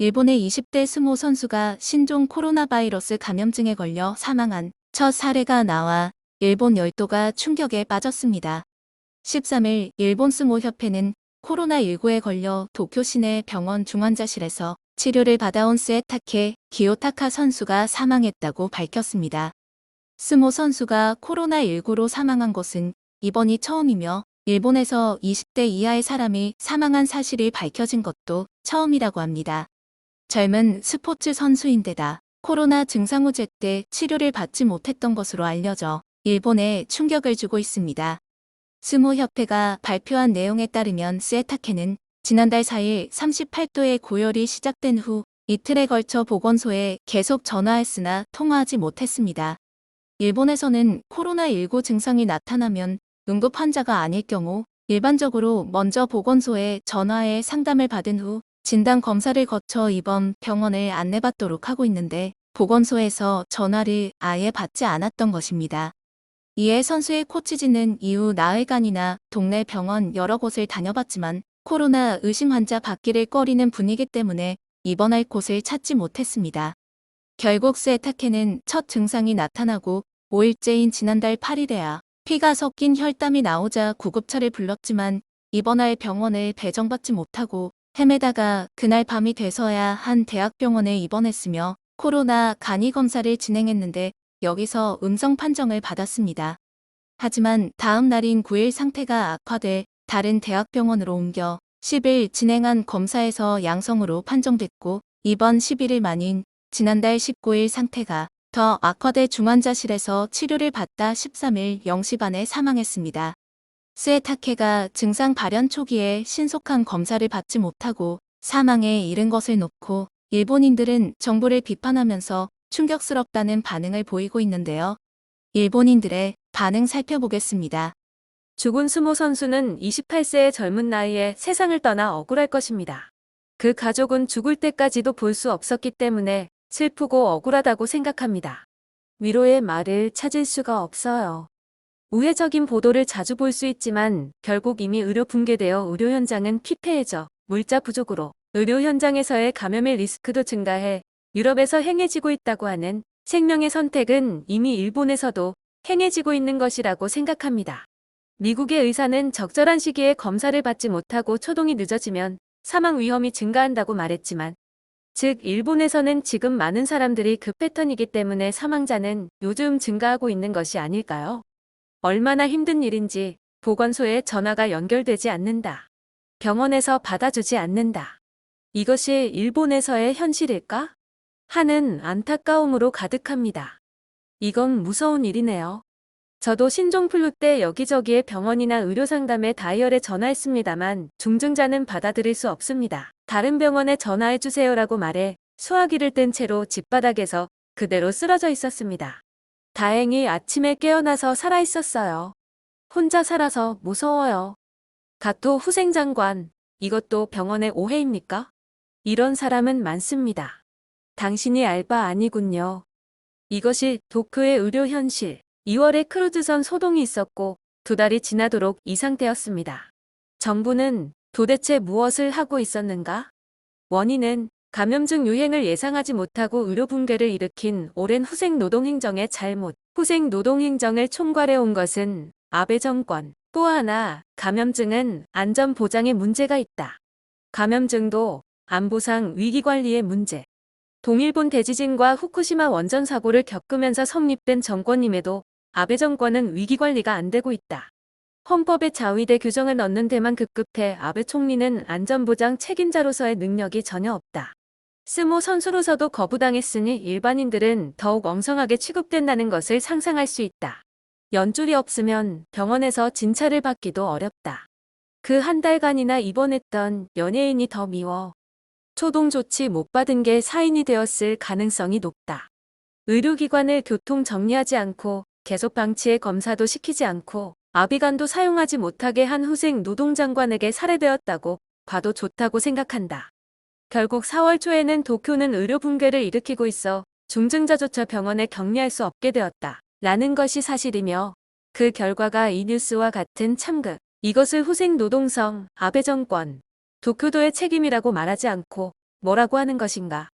일본의 20대 스모 선수가 신종 코로나 바이러스 감염증에 걸려 사망한 첫 사례가 나와 일본 열도가 충격에 빠졌습니다. 13일 일본 스모협회는 코로나19에 걸려 도쿄 시내 병원 중환자실에서 치료를 받아온 스에타케 기요타카 선수가 사망했다고 밝혔습니다. 스모 선수가 코로나19로 사망한 것은 이번이 처음이며 일본에서 20대 이하의 사람이 사망한 사실이 밝혀진 것도 처음이라고 합니다. 젊은 스포츠 선수인데다 코로나 증상 후 제때 치료를 받지 못했던 것으로 알려져 일본에 충격을 주고 있습니다. 스모협회가 발표한 내용에 따르면 스에타케는 지난달 4일 38도의 고열이 시작된 후 이틀에 걸쳐 보건소에 계속 전화했으나 통화하지 못했습니다. 일본에서는 코로나19 증상이 나타나면 응급 환자가 아닐 경우 일반적으로 먼저 보건소에 전화해 상담을 받은 후 진단 검사를 거쳐 이번 병원을 안내받도록 하고 있는데 보건소에서 전화를 아예 받지 않았던 것입니다. 이에 선수의 코치진은 이후 나흘간이나 동네 병원 여러 곳을 다녀봤지만 코로나 의심 환자 받기를 꺼리는 분위기 때문에 입원할 곳을 찾지 못했습니다. 결국 스에타케는 첫 증상이 나타나고 5일째인 지난달 8일에야 피가 섞인 혈담이 나오자 구급차를 불렀지만 입원할 병원을 배정받지 못하고 헤매다가 그날 밤이 돼서야 한 대학병원에 입원했으며 코로나 간이 검사를 진행했는데 여기서 음성 판정을 받았습니다. 하지만 다음 날인 9일 상태가 악화돼 다른 대학병원으로 옮겨 10일 진행한 검사에서 양성으로 판정됐고 이번 11일 만인 지난달 19일 상태가 더 악화돼 중환자실에서 치료를 받다 13일 0시 반에 사망했습니다. 스에타케가 증상 발현 초기에 신속한 검사를 받지 못하고 사망에 이른 것을 놓고 일본인들은 정부를 비판하면서 충격스럽다는 반응을 보이고 있는데요. 일본인들의 반응 살펴보겠습니다. 죽은 스모 선수는 28세의 젊은 나이에 세상을 떠나 억울할 것입니다. 그 가족은 죽을 때까지도 볼 수 없었기 때문에 슬프고 억울하다고 생각합니다. 위로의 말을 찾을 수가 없어요. 우회적인 보도를 자주 볼 수 있지만 결국 이미 의료 붕괴되어 의료 현장은 피폐해져 물자 부족으로 의료 현장에서의 감염의 리스크도 증가해 유럽에서 행해지고 있다고 하는 생명의 선택은 이미 일본에서도 행해지고 있는 것이라고 생각합니다. 미국의 의사는 적절한 시기에 검사를 받지 못하고 초동이 늦어지면 사망 위험이 증가한다고 말했지만 즉 일본에서는 지금 많은 사람들이 그 패턴이기 때문에 사망자는 요즘 증가하고 있는 것이 아닐까요? 얼마나 힘든 일인지 보건소에 전화가 연결되지 않는다. 병원에서 받아주지 않는다. 이것이 일본에서의 현실일까? 하는 안타까움으로 가득합니다. 이건 무서운 일이네요. 저도 신종플루 때 여기저기에 병원이나 의료상담에 다이얼에 전화했습니다만 중증자는 받아들일 수 없습니다. 다른 병원에 전화해주세요라고 말해 수화기를 뜬 채로 집바닥에서 그대로 쓰러져 있었습니다. 다행히 아침에 깨어나서 살아있었어요. 혼자 살아서 무서워요. 가토 후생장관, 이것도 병원의 오해입니까? 이런 사람은 많습니다. 당신이 알바 아니군요. 이것이 도쿄의 의료 현실. 2월에 크루즈선 소동이 있었고 2달이 지나도록 이 상태였습니다. 정부는 도대체 무엇을 하고 있었는가? 원인은 감염증 유행을 예상하지 못하고 의료 붕괴를 일으킨 오랜 후생 노동행정의 잘못. 후생 노동행정을 총괄해 온 것은 아베 정권. 또 하나, 감염증은 안전 보장에 문제가 있다. 감염증도 안보상 위기관리의 문제. 동일본 대지진과 후쿠시마 원전 사고를 겪으면서 성립된 정권임에도 아베 정권은 위기관리가 안 되고 있다. 헌법에 자위대 규정을 넣는 데만 급급해 아베 총리는 안전보장 책임자로서의 능력이 전혀 없다. 스모 선수로서도 거부당했으니 일반인들은 더욱 엉성하게 취급된다는 것을 상상할 수 있다. 연줄이 없으면 병원에서 진찰을 받기도 어렵다. 그 한 달간이나 입원했던 연예인이 더 미워. 초동 조치 못 받은 게 사인이 되었을 가능성이 높다. 의료기관을 교통 정리하지 않고 계속 방치해 검사도 시키지 않고 아비간도 사용하지 못하게 한 후생 노동장관에게 살해되었다고 봐도 좋다고 생각한다. 결국 4월 초에는 도쿄는 의료 붕괴를 일으키고 있어 중증자조차 병원에 격리할 수 없게 되었다. 라는 것이 사실이며 그 결과가 이 뉴스와 같은 참극. 이것을 후생 노동성, 아베 정권, 도쿄도의 책임이라고 말하지 않고 뭐라고 하는 것인가?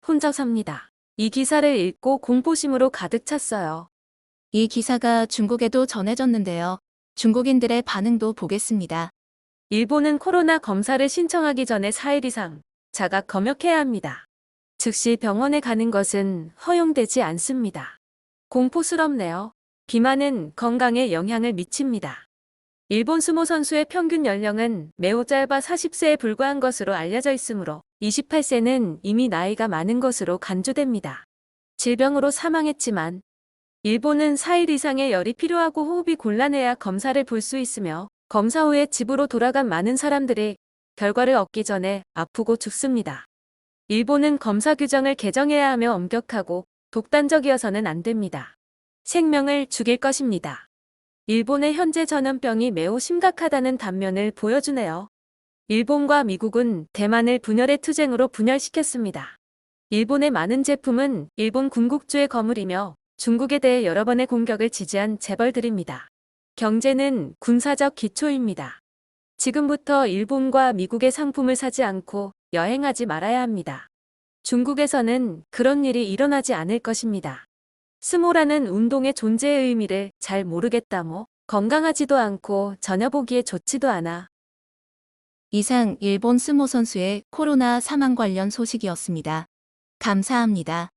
혼자삽니다. 이 기사를 읽고 공포심으로 가득 찼어요. 이 기사가 중국에도 전해졌는데요. 중국인들의 반응도 보겠습니다. 일본은 코로나 검사를 신청하기 전에 4일 이상 자가 검역해야 합니다. 즉시 병원에 가는 것은 허용되지 않습니다. 공포스럽네요. 비만은 건강에 영향을 미칩니다. 일본 스모 선수의 평균 연령은 매우 짧아 40세에 불과한 것으로 알려져 있으므로 28세는 이미 나이가 많은 것으로 간주됩니다. 질병으로 사망했지만 일본은 4일 이상의 열이 필요하고 호흡이 곤란해야 검사를 볼 수 있으며 검사 후에 집으로 돌아간 많은 사람들이 결과를 얻기 전에 아프고 죽습니다. 일본은 검사 규정을 개정해야 하며 엄격하고 독단적이어서는 안 됩니다. 생명을 죽일 것입니다. 일본의 현재 전염병이 매우 심각하다는 단면을 보여주네요. 일본과 미국은 대만을 분열의 투쟁으로 분열시켰습니다. 일본의 많은 제품은 일본 군국주의 거물이며 중국에 대해 여러 번의 공격을 지지한 재벌들입니다. 경제는 군사적 기초입니다. 지금부터 일본과 미국의 상품을 사지 않고 여행하지 말아야 합니다. 중국에서는 그런 일이 일어나지 않을 것입니다. 스모라는 운동의 존재의 의미를 잘 모르겠다모. 건강하지도 않고 전혀 보기에 좋지도 않아. 이상 일본 스모 선수의 코로나 사망 관련 소식이었습니다. 감사합니다.